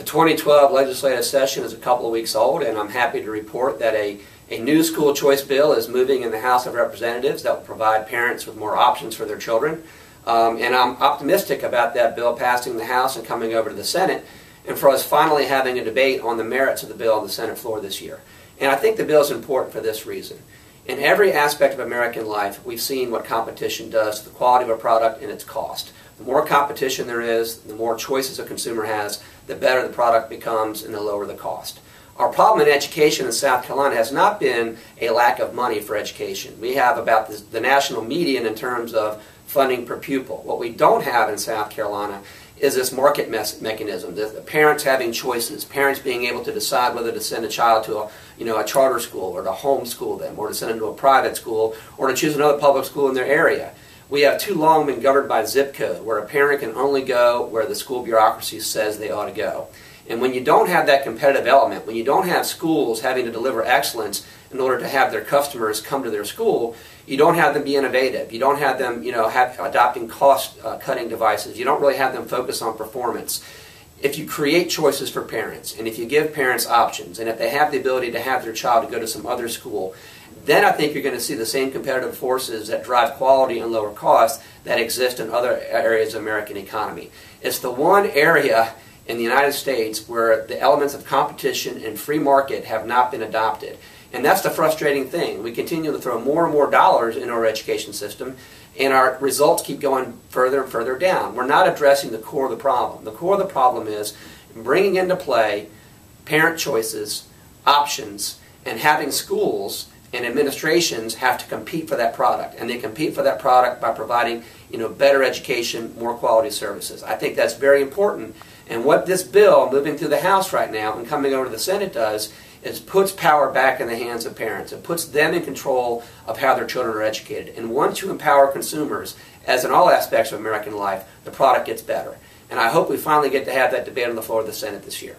The 2012 legislative session is a couple of weeks old, and I'm happy to report that a new school choice bill is moving in the House of Representatives that will provide parents with more options for their children. And I'm optimistic about that bill passing the House and coming over to the Senate, and for us finally having a debate on the merits of the bill on the Senate floor this year. And I think the bill is important for this reason. In every aspect of American life, we've seen what competition does to the quality of a product and its cost. The more competition there is, the more choices a consumer has, the better the product becomes and the lower the cost. Our problem in education in South Carolina has not been a lack of money for education. We have about the national median in terms of funding per pupil. What we don't have in South Carolina is this market mechanism, the parents having choices, parents being able to decide whether to send a child to a charter school or to homeschool them or to send them to a private school or to choose another public school in their area. We have too long been governed by zip code, where a parent can only go where the school bureaucracy says they ought to go. And when you don't have that competitive element, when you don't have schools having to deliver excellence in order to have their customers come to their school, you don't have them be innovative. You don't have them, adopting cost-cutting devices. You don't really have them focus on performance. If you create choices for parents, and if you give parents options, and if they have the ability to have their child to go to some other school, then I think you're going to see the same competitive forces that drive quality and lower cost that exist in other areas of the American economy. It's the one area in the United States where the elements of competition and free market have not been adopted. And that's the frustrating thing. We continue to throw more and more dollars into our education system, and our results keep going further and further down. We're not addressing the core of the problem. The core of the problem is bringing into play parent choices, options, and having schools and administrations have to compete for that product. And they compete for that product by providing better education, more quality services. I think that's very important. And what this bill, moving through the House right now and coming over to the Senate, does is puts power back in the hands of parents. It puts them in control of how their children are educated. And once you empower consumers, as in all aspects of American life, the product gets better. And I hope we finally get to have that debate on the floor of the Senate this year.